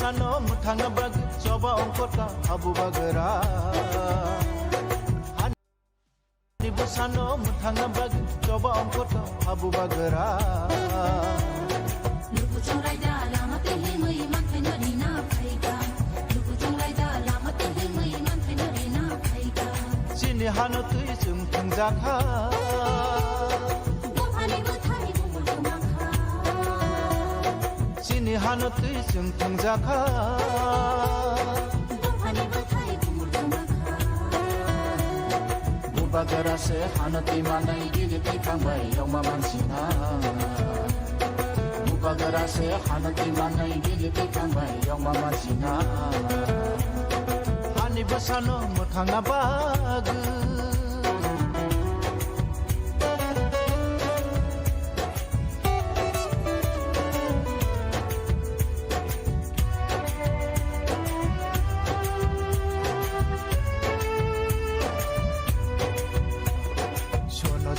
busano mutanga bag coba ongkota abu bagara Hani busano mutanga bag coba ongkota abu bagara Lugu chulai da lama tehi mui man thai nari na phaiga Lugu chulai da lama tehi mui man thai nari na phaiga Sini hano tui sum thungjaka Bumhani buthai bumul tumakha Sini hano tui sum thungjaka Bumhani buthai bumul tumakha Bagara se hano tui manai gili tikangbai yoma mansina Bagara se hano tui manai gili tikangbai yoma mansina Hani busano mutanga bag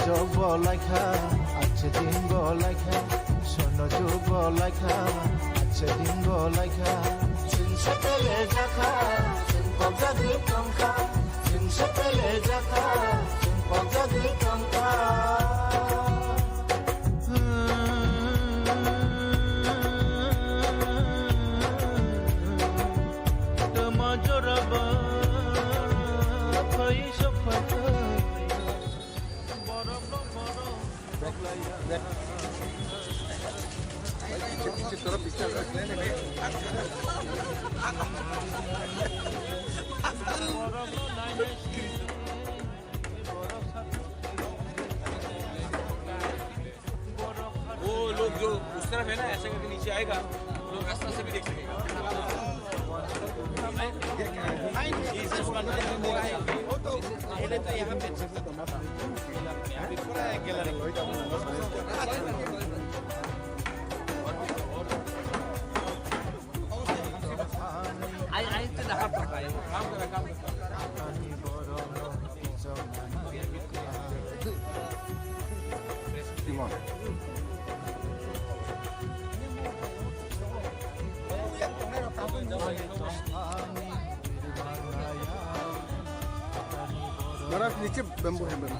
Jogo laika, ache dingo laika, sono jogo laika, ache dingo laika. Sin sepele jaka, sin pogja di tongka, sin sepele jaka, sin pogja di tongka. Tama joraba, koi shofata. वो लोग जो उस तरफ है ना ऐसे करके नीचे आएगा लोग रास्ता से भी देख सकेगा बड़ा नीचे बम्बू है बना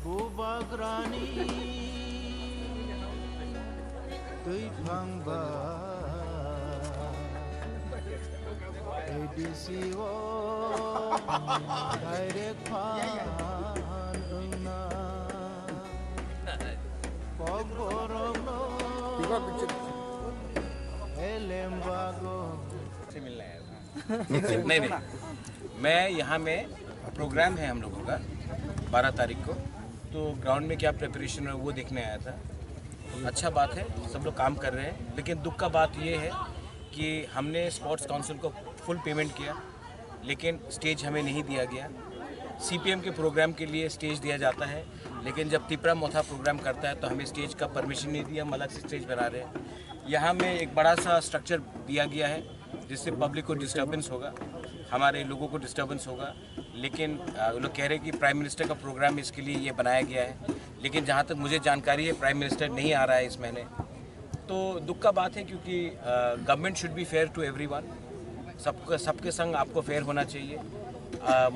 Bubagrani tui phangba ADCO direct phan ungna pogorogno elembago से मिलना है नहीं मैं यहाँ में प्रोग्राम है हम लोगों का 12 तारीख को तो ग्राउंड में क्या प्रिपरेशन है वो देखने आया था। अच्छा बात है सब लोग काम कर रहे हैं लेकिन दुख का बात ये है कि हमने स्पोर्ट्स काउंसिल को फुल पेमेंट किया लेकिन स्टेज हमें नहीं दिया गया। सीपीएम के प्रोग्राम के लिए स्टेज दिया जाता है लेकिन जब तिपरा मोथा प्रोग्राम करता है तो हमें स्टेज का परमिशन नहीं दिया, हम अलग से स्टेज बना रहे हैं। यहाँ में एक बड़ा सा स्ट्रक्चर दिया गया है जिससे पब्लिक को डिस्टर्बेंस होगा, हमारे लोगों को डिस्टर्बेंस होगा। लेकिन लोग कह रहे हैं कि प्राइम मिनिस्टर का प्रोग्राम इसके लिए ये बनाया गया है लेकिन जहाँ तक मुझे जानकारी है प्राइम मिनिस्टर नहीं आ रहा है इस महीने। तो दुख का बात है क्योंकि government should be fair to everyone, सबके संग आपको फेयर होना चाहिए।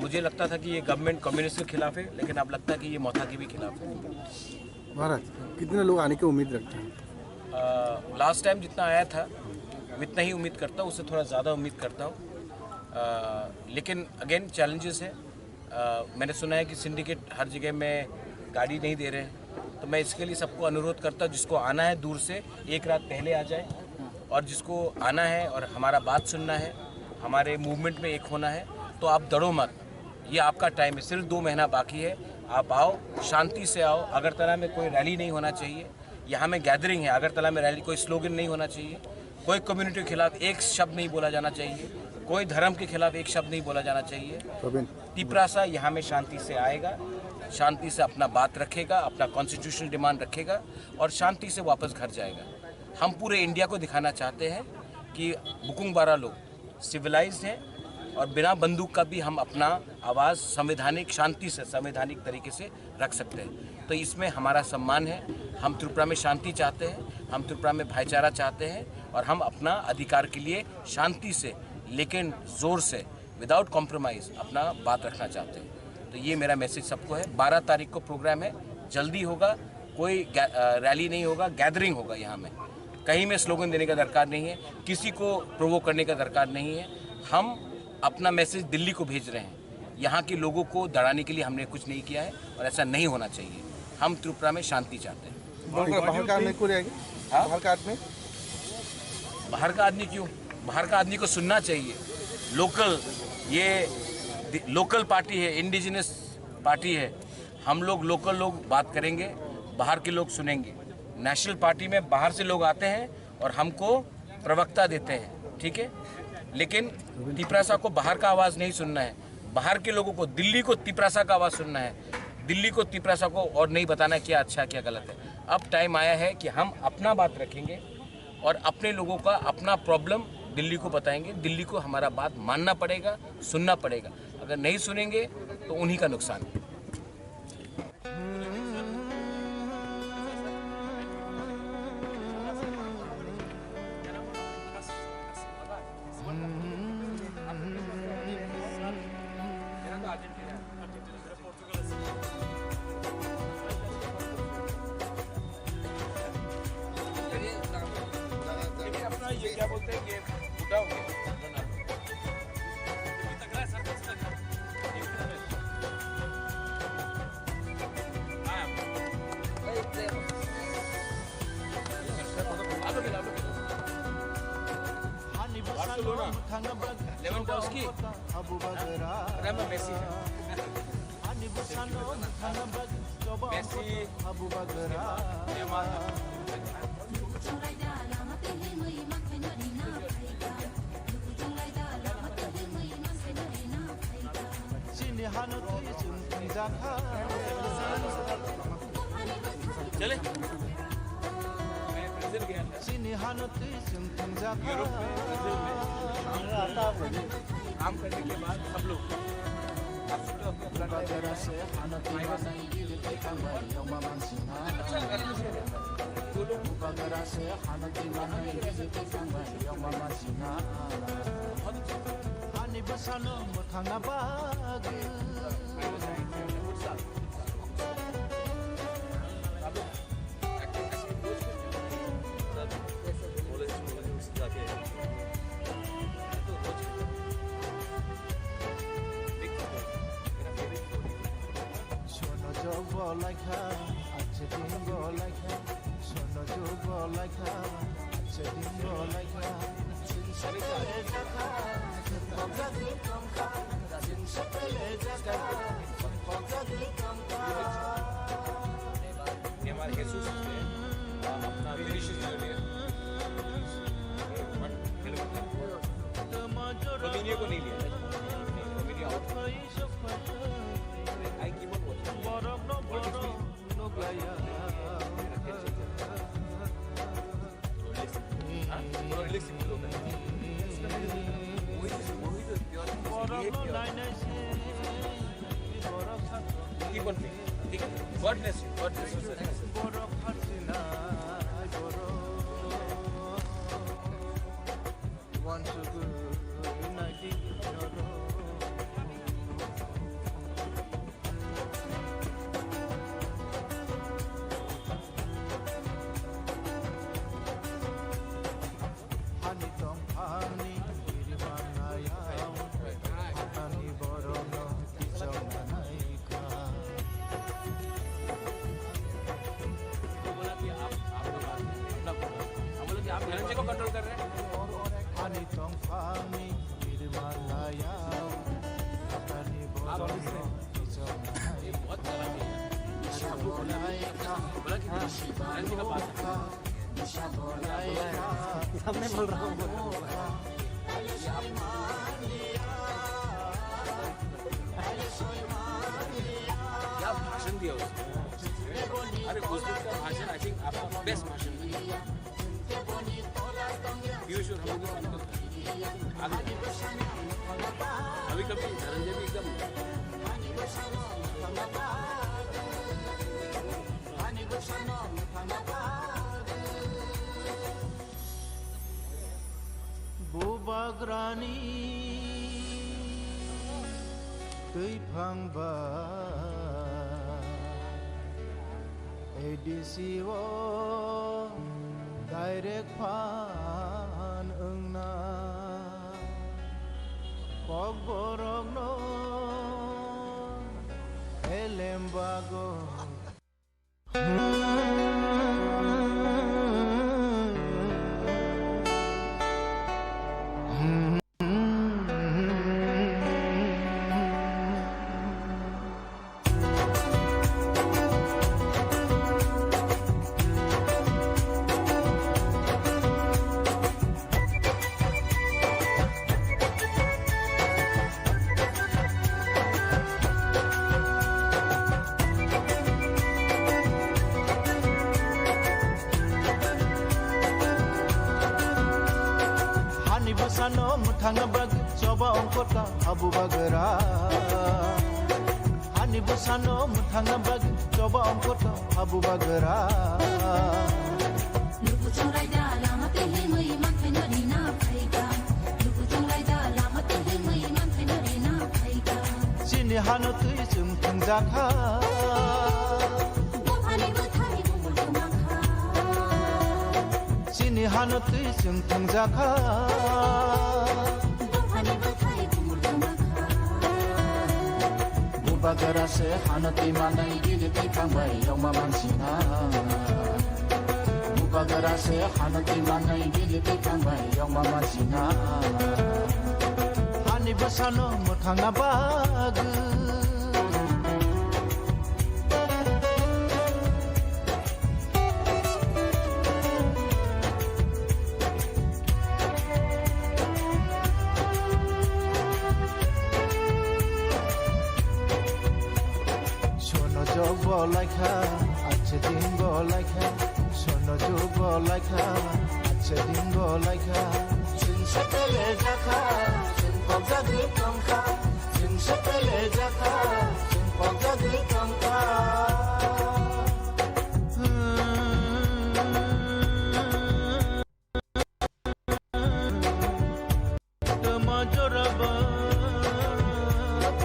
मुझे लगता था कि ये गवर्नमेंट कम्युनिस्ट के खिलाफ है लेकिन अब लगता है कि ये मोथा के भी खिलाफ है। महाराज कितने लोग आने की उम्मीद रखते हैं? लास्ट टाइम जितना आया था उतना ही उम्मीद करता हूँ, उससे थोड़ा ज़्यादा उम्मीद करता हूँ। लेकिन अगेन चैलेंजेस है। मैंने सुना है कि सिंडिकेट हर जगह में गाड़ी नहीं दे रहे हैं, तो मैं इसके लिए सबको अनुरोध करता हूँ जिसको आना है दूर से एक रात पहले आ जाए और जिसको आना है और हमारा बात सुनना है, हमारे मूवमेंट में एक होना है तो आप डरो मत, ये आपका टाइम है, सिर्फ 2 महीना बाकी है। आप आओ, शांति से आओ। अगरतला में कोई रैली नहीं होना चाहिए, यहाँ में गैदरिंग है। अगरतला में रैली, कोई स्लोगन नहीं होना चाहिए, कोई कम्युनिटी के खिलाफ एक शब्द नहीं बोला जाना चाहिए, कोई धर्म के खिलाफ एक शब्द नहीं बोला जाना चाहिए। तिपरासा यहाँ में शांति से आएगा, शांति से अपना बात रखेगा, अपना कॉन्स्टिट्यूशनल डिमांड रखेगा और शांति से वापस घर जाएगा। हम पूरे इंडिया को दिखाना चाहते हैं कि बुकुंग बारा लोग सिविलाइज्ड हैं और बिना बंदूक का भी हम अपना आवाज़ संवैधानिक शांति से, संवैधानिक तरीके से रख सकते हैं। तो इसमें हमारा सम्मान है। हम त्रिपुरा में शांति चाहते हैं, हम त्रिपुरा में भाईचारा चाहते हैं और हम अपना अधिकार के लिए शांति से लेकिन ज़ोर से, विदाउट कॉम्प्रोमाइज़ अपना बात रखना चाहते हैं। तो ये मेरा मैसेज सबको है। 12 तारीख को प्रोग्राम है, जल्दी होगा, कोई रैली नहीं होगा, गैदरिंग होगा। यहाँ में कहीं में स्लोगन देने का दरकार नहीं है, किसी को प्रोवोक करने का दरकार नहीं है। हम अपना मैसेज दिल्ली को भेज रहे हैं। यहाँ के लोगों को दड़ाने के लिए हमने कुछ नहीं किया है और ऐसा नहीं होना चाहिए। हम त्रिपुरा में शांति चाहते हैं। बाहर का आदमी को रहेंगे? बाहर का आदमी? बाहर का आदमी क्यों? बाहर का आदमी को सुनना चाहिए। लोकल, ये लोकल पार्टी है, इंडिजिनस पार्टी है। हम लोग लोकल लोग बात करेंगे, बाहर के लोग सुनेंगे। नेशनल पार्टी में बाहर से लोग आते हैं और हमको प्रवक्ता देते हैं, ठीक है। लेकिन तिपरासा को बाहर का आवाज़ नहीं सुनना है, बाहर के लोगों को, दिल्ली को तिपरासा का आवाज़ सुनना है। दिल्ली को तिपरासा को और नहीं बताना क्या अच्छा क्या गलत है। अब टाइम आया है कि हम अपना बात रखेंगे और अपने लोगों का अपना प्रॉब्लम दिल्ली को बताएंगे। दिल्ली को हमारा बात मानना पड़ेगा, सुनना पड़ेगा। अगर नहीं सुनेंगे तो उन्हीं का नुकसान है। ये क्या बोलते हैं कि बुढ़ा हो गया। लेवेंडोव्स्की, मेसी चले यूरोप में, काम करने के बाद सब लोग हमारे जेसूस से अपना विनीशियस जूनियर रोबिनियो को नहीं लिया। आई keep on God bless you. God bless you, sir. आप धनंजय को कंट्रोल कर रहे हैं। आप सामने बोल रहा हूँ क्या भाषण दिया उसने। अरे उस दिन का भाषण आई थिंक आपका बेस्ट भाषण था। पीयूष और हम लोग भी काम करते हैं आगे। अभी कभी धनंजय भी एकदम Bubagrani tui phangba edisiwo direct phan ungna kok borok no elembago Sano mutanga bag coba ongkota abu bagera Hani busano mutanga bag coba ongkota abu bagera Lupu chongai da lama te hi mui man thai na ri na phai ka Lupu chongai da lama te hi mui man thai na ri na phai ka Sini hano tui sum thangja kha Bo phani bo thai bo bo ma kha Sini hano tui sum thangja kha Bagara se hanati manai giliti kambai yoma mansina Bagara se hanati manai giliti kambai yoma mansina Hani basano muthanga bag Bolaika, ache din bolaika, sono jo bolaika, ache din bolaika. Sin sepele jaka, sin pogja di tongka, sin sepele jaka, sin pogja di tongka. Tama joraba,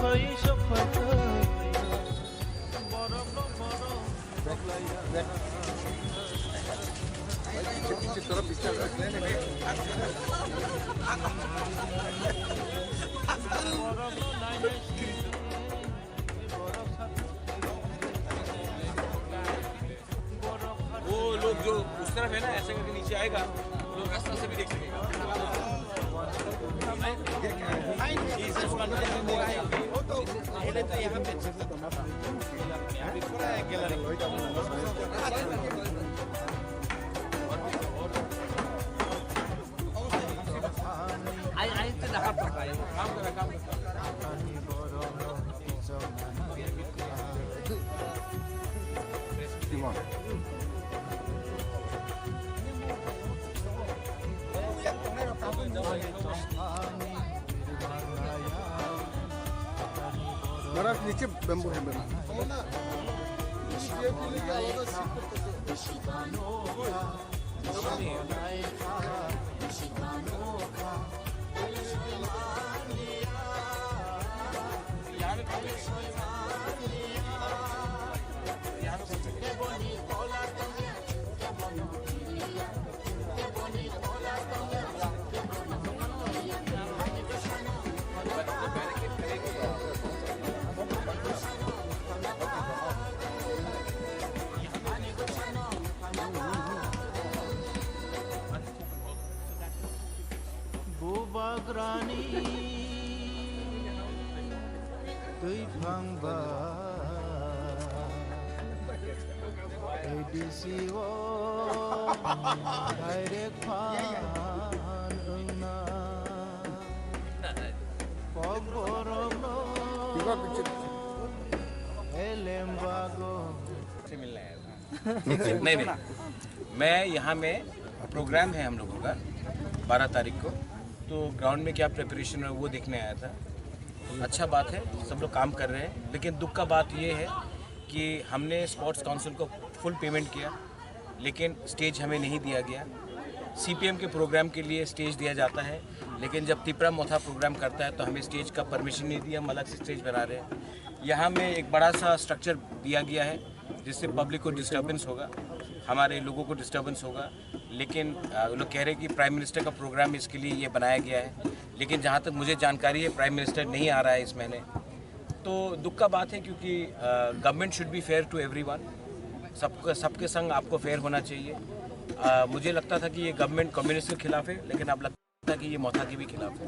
koi sofata. वो लोग जो उस तरफ है ना ऐसे करके नीचे आएगा लोग रास्ता से भी देख सकेगा। महाराज नीचे बेम्बू है मेरा Bubagrani tui phangba ADCO direct fan na Pogorono Diba picture? Elembago से मिलने आया था। नहीं, मैं यहाँ में प्रोग्राम है हम लोगों का 12 तारीख को, तो ग्राउंड में क्या प्रिपरेशन है वो देखने आया था। अच्छा बात है, सब लोग काम कर रहे हैं, लेकिन दुख का बात ये है कि हमने स्पोर्ट्स काउंसिल को फुल पेमेंट किया, लेकिन स्टेज हमें नहीं दिया गया। CPM के प्रोग्राम के लिए स्टेज दिया जाता है, लेकिन जब तिपरा मोथा प्रोग्राम करता है तो हमें स्टेज का परमिशन नहीं दिया, हम अलग से स्टेज बना रहे हैं। यहाँ में एक बड़ा सा स्ट्रक्चर दिया गया है जिससे पब्लिक को डिस्टर्बेंस होगा, हमारे लोगों को डिस्टर्बेंस होगा, लेकिन वो लोग कह रहे हैं कि प्राइम मिनिस्टर का प्रोग्राम इसके लिए ये बनाया गया है, लेकिन जहाँ तक मुझे जानकारी है प्राइम मिनिस्टर नहीं आ रहा है इस महीने। तो दुख का बात है, क्योंकि government should be fair to everyone, सबके संग आपको फेयर होना चाहिए। मुझे लगता था कि ये गवर्नमेंट कम्युनिस्ट के खिलाफ है, लेकिन अब लगता है कि ये मोथा के भी खिलाफ है।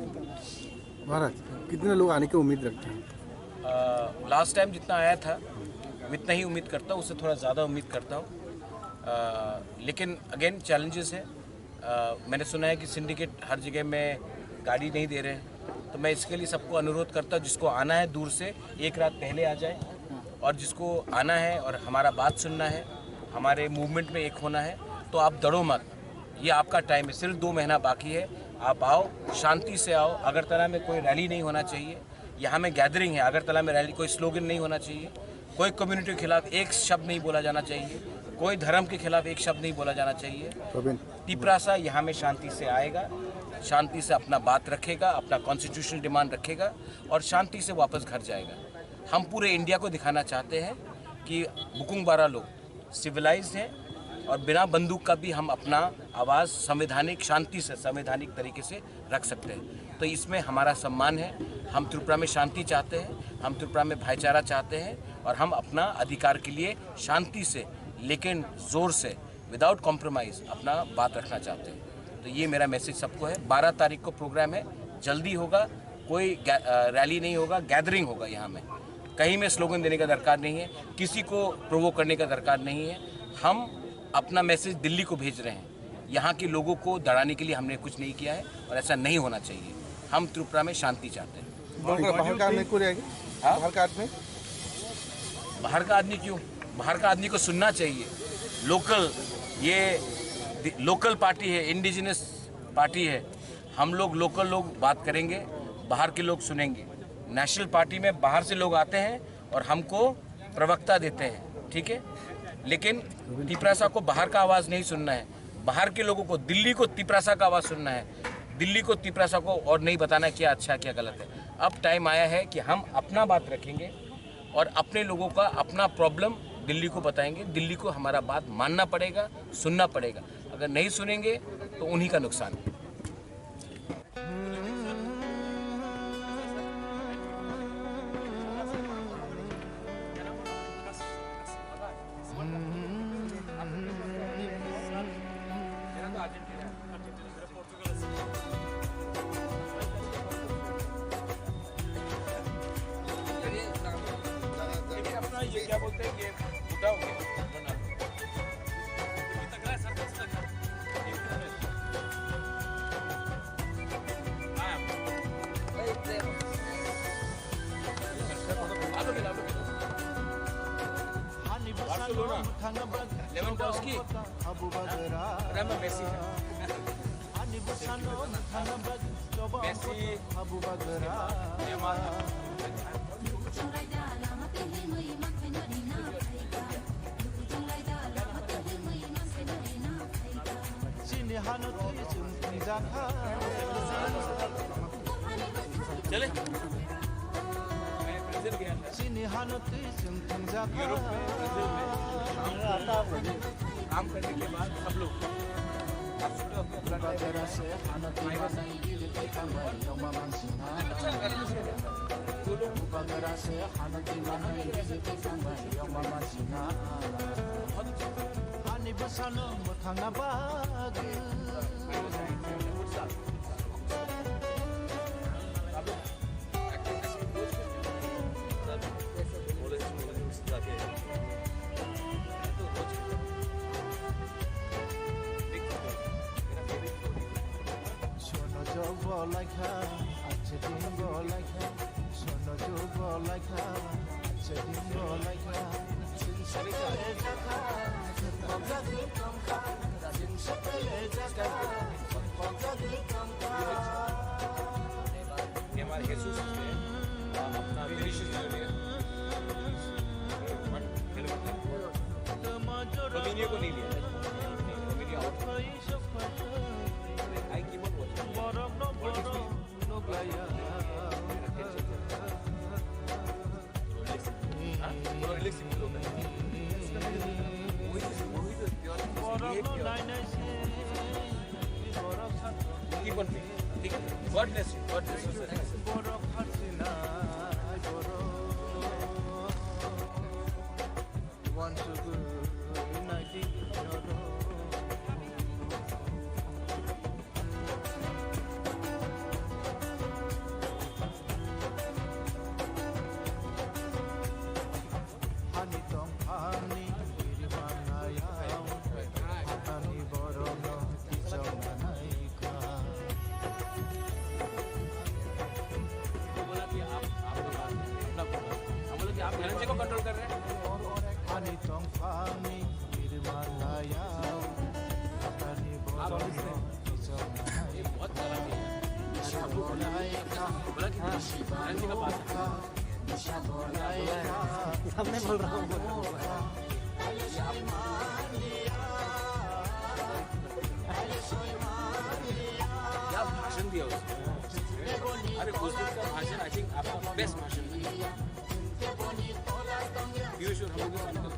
महाराज कितने लोग आने की उम्मीद रखते हैं? लास्ट टाइम जितना आया था उतना ही उम्मीद करता हूँ, उससे थोड़ा ज़्यादा उम्मीद करता हूँ। लेकिन अगेन चैलेंजेस है। मैंने सुना है कि सिंडिकेट हर जगह में गाड़ी नहीं दे रहे हैं, तो मैं इसके लिए सबको अनुरोध करता हूँ, जिसको आना है दूर से एक रात पहले आ जाए, और जिसको आना है और हमारा बात सुनना है, हमारे मूवमेंट में एक होना है, तो आप डरो मत, ये आपका टाइम है, सिर्फ 2 महीना बाकी है। आप आओ, शांति से आओ। अगरतला में कोई रैली नहीं होना चाहिए, यहाँ में गैदरिंग है। अगरतला में रैली, कोई स्लोगन नहीं होना चाहिए, कोई कम्युनिटी के खिलाफ एक शब्द नहीं बोला जाना चाहिए, कोई धर्म के खिलाफ एक शब्द नहीं बोला जाना चाहिए। तिपरासा यहाँ में शांति से आएगा, शांति से अपना बात रखेगा, अपना कॉन्स्टिट्यूशनल डिमांड रखेगा और शांति से वापस घर जाएगा। हम पूरे इंडिया को दिखाना चाहते हैं कि बुकुंग बारा लोग सिविलाइज्ड हैं और बिना बंदूक का भी हम अपना आवाज़ संवैधानिक शांति से, संवैधानिक तरीके से रख सकते हैं। तो इसमें हमारा सम्मान है। हम त्रिपुरा में शांति चाहते हैं, हम त्रिपुरा में भाईचारा चाहते हैं, और हम अपना अधिकार के लिए शांति से लेकिन ज़ोर से, विदाउट कॉम्प्रोमाइज़ अपना बात रखना चाहते हैं। तो ये मेरा मैसेज सबको है। 12 तारीख को प्रोग्राम है, जल्दी होगा, कोई रैली नहीं होगा, गैदरिंग होगा। यहाँ में कहीं में स्लोगन देने का दरकार नहीं है, किसी को प्रोवोक करने का दरकार नहीं है। हम अपना मैसेज दिल्ली को भेज रहे हैं, यहाँ के लोगों को दड़ाने के लिए हमने कुछ नहीं किया है, और ऐसा नहीं होना चाहिए। हम त्रिपुरा में शांति चाहते हैं। बाहर का आदमी को रहेगी? बाहर का आदमी? बाहर का आदमी क्यों? बाहर का आदमी को सुनना चाहिए। लोकल, ये लोकल पार्टी है, इंडिजिनस पार्टी है। हम लोग लोकल लोग बात करेंगे, बाहर के लोग सुनेंगे। नेशनल पार्टी में बाहर से लोग आते हैं और हमको प्रवक्ता देते हैं, ठीक है। लेकिन तिपरासा को बाहर का आवाज़ नहीं सुनना है, बाहर के लोगों को, दिल्ली को तिपरासा का आवाज़ सुनना है, दिल्ली को तिपरासा को, और नहीं बताना क्या अच्छा क्या गलत है। अब टाइम आया है कि हम अपना बात रखेंगे और अपने लोगों का अपना प्रॉब्लम दिल्ली को बताएंगे। दिल्ली को हमारा बात मानना पड़ेगा, सुनना पड़ेगा। अगर नहीं सुनेंगे तो उन्हीं का नुकसान है। ये क्या बोलते हैं, ये बूटा हो गया। चले यूरोप में, ब्राजील में काम करने के बाद सब लोग লাইখা আছে দিন গো লাইখা শোনো যুগ লাইখা আছে দিন গো লাইখা সিনসারে দেখা পগদি কমকা সিনসারে দেখা পগদি কমকা ये हमारे Jesus है अपना विनिशियस जूनियर रोमिनियो को नहीं लिया Robinho out I keep on watching Keep on playing. ठीक है God bless you. God bless you. Want to go united Honey tom honey irmanaya honey borono tisamanaika आप धनंजय को कंट्रोल कर रहे हैं Honey tom honey irmanaya honey borono ये बहुत खराब है tisamanaika बोला कि धनंजय का पास है सामने बोल रहा हूँ क्या भाषण दिया उसने अरे उस दिन का भाषण आई थिंक आपका बेस्ट भाषण था पीयूष और हम लोग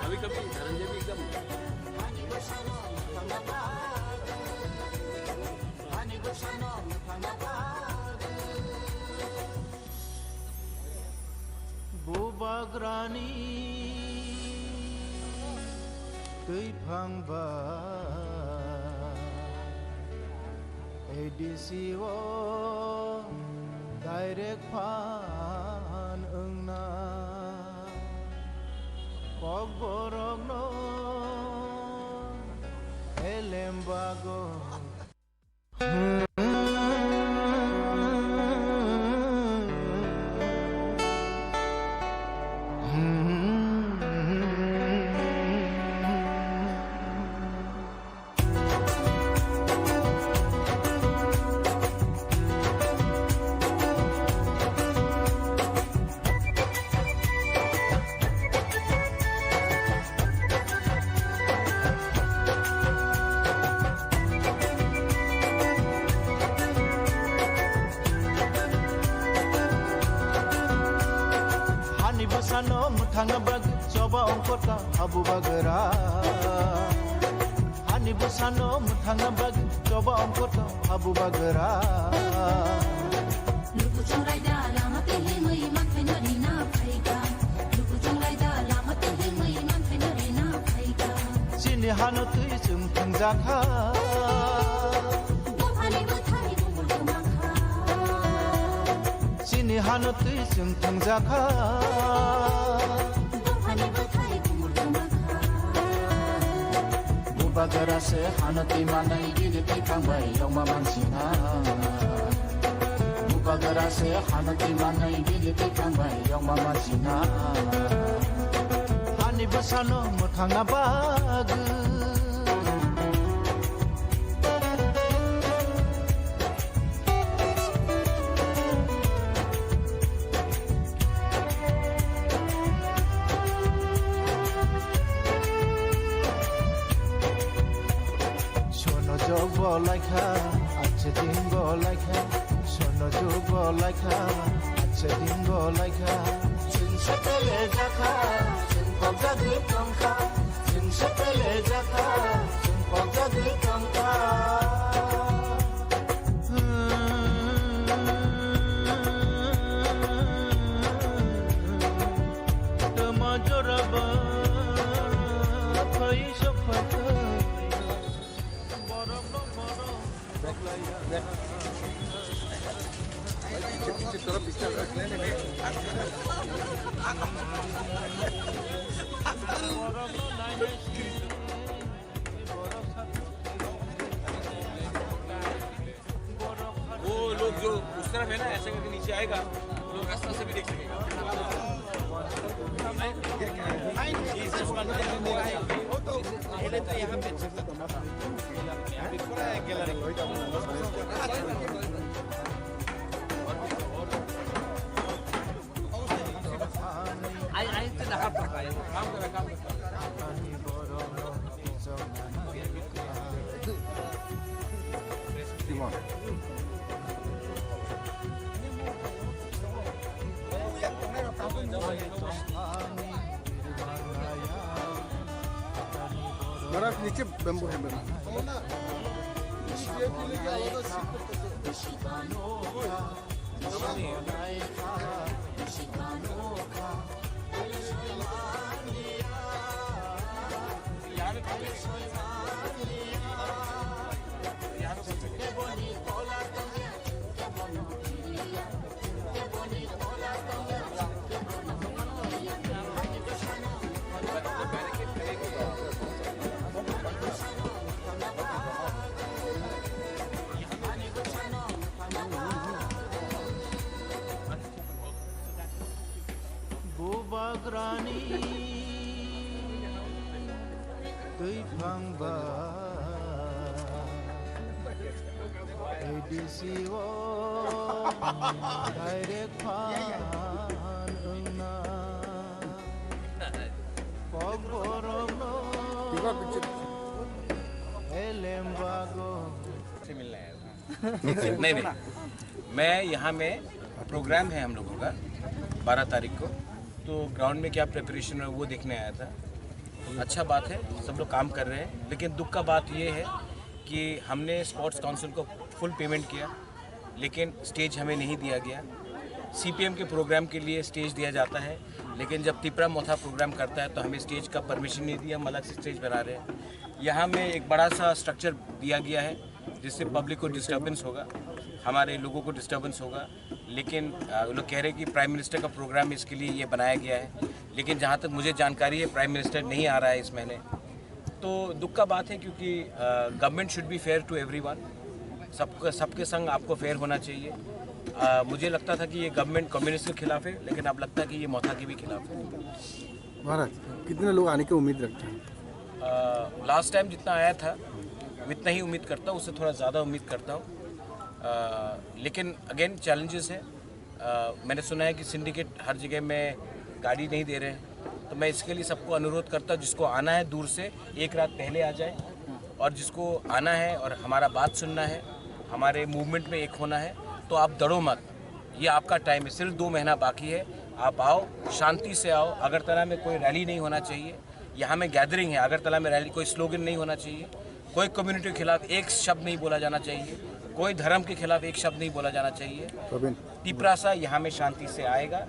अभी कभी धनंजय भी एकदम Bubagrani Tui Pangba ADCO Direct Pan Ungna Kogborog no Elembago Sano mutanga bag coba ongkota abu bagera Hani busano mutanga bag coba ongkota abu bagera Lugu chulai da lama tehi mui man thai nari na phaiga Lugu chulai da lama tehi mui man thai nari na phaiga Sini hano tui sum thangjakha Bumhani buthani bumul bumakha Sini hano tui sum thangjakha Bubagera se hano ti manai gidi ti kangbai yongma mansina Bubagera se hano ti manai gidi ti kangbai yongma mansina Hani basano muthanga bag Jogo laika, ache dingo laika, sono jogo laika, ache dingo laika. Sinsapele jaka, sinpogadi kamka, sinsapele jaka, sinpogadi kamka. Tama joraba, koi shafata. जो उस तरफ है ना ऐसे करके नीचे आएगा तो रास्ता से भी देख सकेगा। पहले तो यहाँ पे बड़ा नीचे बेम्बू है मेरा Bubagrani tui phangba ABCO direct phan ungna pogborogno elembago से मिलना है। नहीं, मैं यहाँ में प्रोग्राम है हम लोगों का 12 तारीख को, तो ग्राउंड में क्या प्रिपरेशन है वो देखने आया था। अच्छा बात है, सब लोग काम कर रहे हैं, लेकिन दुख का बात ये है कि हमने स्पोर्ट्स काउंसिल को फुल पेमेंट किया, लेकिन स्टेज हमें नहीं दिया गया। CPM के प्रोग्राम के लिए स्टेज दिया जाता है, लेकिन जब तिपरा मोथा प्रोग्राम करता है तो हमें स्टेज का परमिशन नहीं दिया, हम अलग से स्टेज बना रहे हैं। यहाँ में एक बड़ा सा स्ट्रक्चर दिया गया है जिससे पब्लिक को डिस्टर्बेंस होगा, हमारे लोगों को डिस्टर्बेंस होगा, लेकिन लोग कह रहे हैं कि प्राइम मिनिस्टर का प्रोग्राम इसके लिए ये बनाया गया है, लेकिन जहाँ तक मुझे जानकारी है प्राइम मिनिस्टर नहीं आ रहा है इस महीने। तो दुख का बात है, क्योंकि government should be fair to everyone, सबके संग आपको फेयर होना चाहिए। मुझे लगता था कि ये गवर्नमेंट कम्युनिस्ट के खिलाफ है, लेकिन अब लगता है कि ये मोथा के भी खिलाफ है। महाराज कितने लोग आने की उम्मीद रखते हैं? लास्ट टाइम जितना आया था उतना ही उम्मीद करता हूँ, उससे थोड़ा ज़्यादा उम्मीद करता हूँ। लेकिन अगेन चैलेंजेस है। मैंने सुना है कि सिंडिकेट हर जगह में गाड़ी नहीं दे रहे हैं, तो मैं इसके लिए सबको अनुरोध करता हूँ, जिसको आना है दूर से एक रात पहले आ जाए, और जिसको आना है और हमारा बात सुनना है, हमारे मूवमेंट में एक होना है, तो आप डरो मत, ये आपका टाइम है, सिर्फ 2 महीना बाकी है। आप आओ, शांति से आओ। अगरतला में कोई रैली नहीं होना चाहिए, यहाँ में गैदरिंग है। अगरतला में रैली, कोई स्लोगन नहीं होना चाहिए, कोई कम्युनिटी के खिलाफ एक शब्द नहीं बोला जाना चाहिए, कोई धर्म के खिलाफ एक शब्द नहीं बोला जाना चाहिए। तिपरासा यहाँ में शांति से आएगा,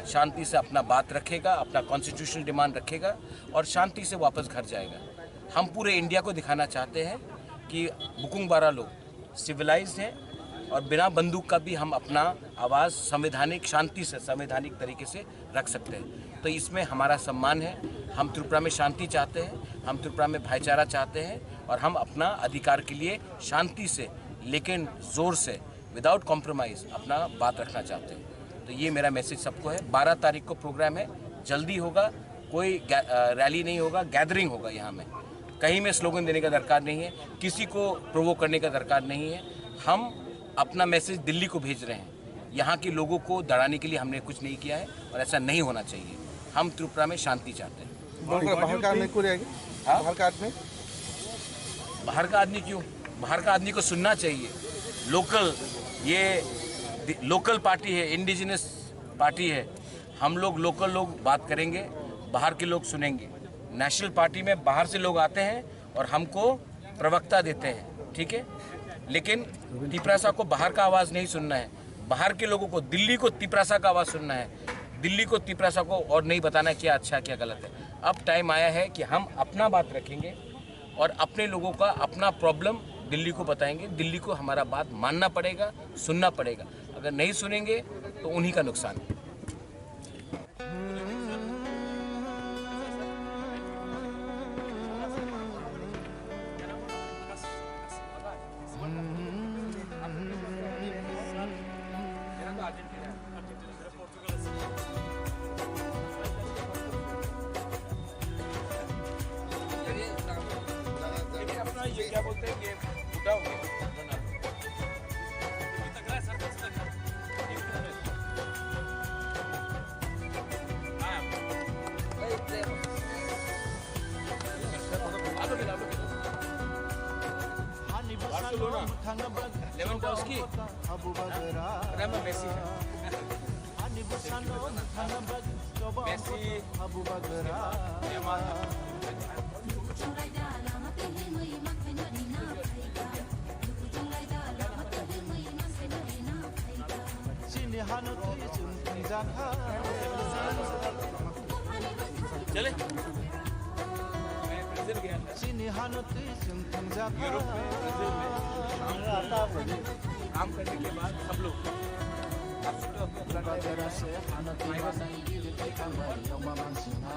शांति से अपना बात रखेगा, अपना कॉन्स्टिट्यूशनल डिमांड रखेगा और शांति से वापस घर जाएगा। हम पूरे इंडिया को दिखाना चाहते हैं कि बुकुंग बारा लोग सिविलाइज्ड हैं और बिना बंदूक का भी हम अपना आवाज़ संवैधानिक शांति से, संवैधानिक तरीके से रख सकते हैं। तो इसमें हमारा सम्मान है। हम त्रिपुरा में शांति चाहते हैं, हम त्रिपुरा में भाईचारा चाहते हैं, और हम अपना अधिकार के लिए शांति से लेकिन ज़ोर से, विदाउट कॉम्प्रोमाइज़ अपना बात रखना चाहते हैं। तो ये मेरा मैसेज सबको है। 12 तारीख को प्रोग्राम है, जल्दी होगा, कोई रैली नहीं होगा, गैदरिंग होगा। यहाँ में कहीं में स्लोगन देने का दरकार नहीं है, किसी को प्रोवोक करने का दरकार नहीं है। हम अपना मैसेज दिल्ली को भेज रहे हैं, यहाँ के लोगों को दड़ाने के लिए हमने कुछ नहीं किया है, और ऐसा नहीं होना चाहिए। हम त्रिपुरा में शांति चाहते हैं। बाहर का आदमी को रहेगा? हाँ? बाहर का आदमी? बाहर का आदमी क्यों? बाहर का आदमी को सुनना चाहिए। लोकल, ये लोकल पार्टी है, इंडिजिनस पार्टी है। हम लोग लोकल लोग बात करेंगे, बाहर के लोग सुनेंगे। नेशनल पार्टी में बाहर से लोग आते हैं और हमको प्रवक्ता देते हैं, ठीक है। लेकिन तिपरासा को बाहर का आवाज़ नहीं सुनना है, बाहर के लोगों को, दिल्ली को तिपरासा का आवाज़ सुनना है, दिल्ली को तिपरासा को और नहीं बताना क्या अच्छा क्या गलत है। अब टाइम आया है कि हम अपना बात रखेंगे और अपने लोगों का अपना प्रॉब्लम दिल्ली को बताएंगे। दिल्ली को हमारा बात मानना पड़ेगा, सुनना पड़ेगा। अगर नहीं सुनेंगे तो उन्हीं का नुकसान है। लगता है कि फूटा हो गया बना तक रहा है सर तक Barcelona Lewandowski Rama Messi Messi Neymar Chunglaida lama tehi moi man thaina rina phaiga Chunglaida lama tehi moi man thaina rina phaiga Sini hanu tui chung jaka चले मैं ब्राजील गया था Sini hanu tui chung jaka Europe में Brazil में काम करने के बाद सब लोग Bagara se hanu tui manai diri kamai yoma mansina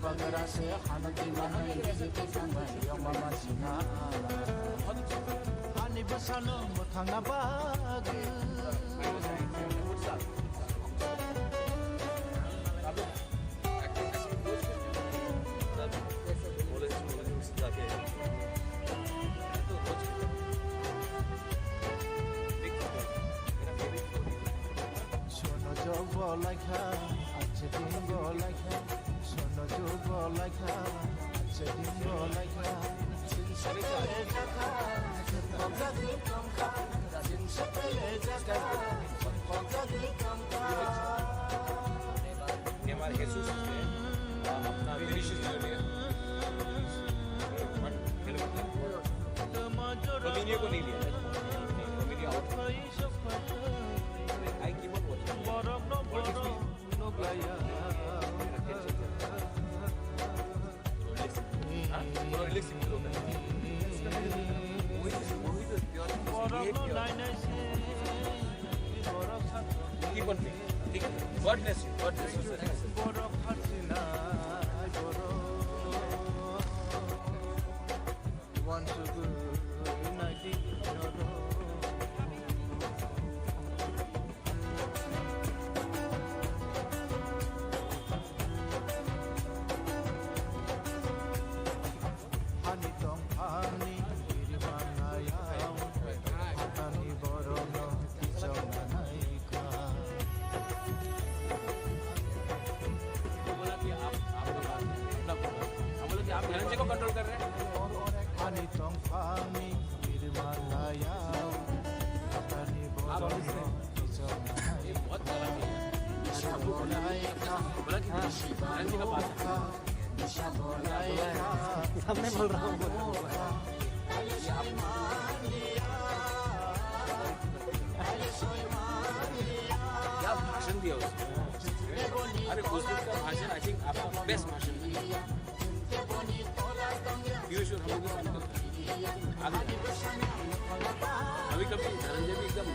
Bagara se hanu tui manai diri kamai yoma mansina Hani basano muthanga bagi Sono jogo laika ache dingo laika Sono jogo laika ache dingo laika Sinsapele jaka Pagadi kamka Sinsapele jaka Pagadi kamka Neymar Jesus ने अपना Vinicius Junior Robinho को नहीं लिया Robinho out I keep on watching what is me Keep on playing. ठीक है God bless you sir Want to go united Hani tong hani dirimanaya Hani borono kichonanaika आप धनंजय को control कर रहे हैं Hani tong hani dirimanaya Hani borono kichonanaika बहुत बोला कि धनंजय का पास सामने बोल रहा हूँ क्या भाषण दिया उसने अरे उस दिन का भाषण आई थिंक आपका बेस्ट भाषण पीयूष और हम लोग आगे कभी कभी धनंजय भी एकदम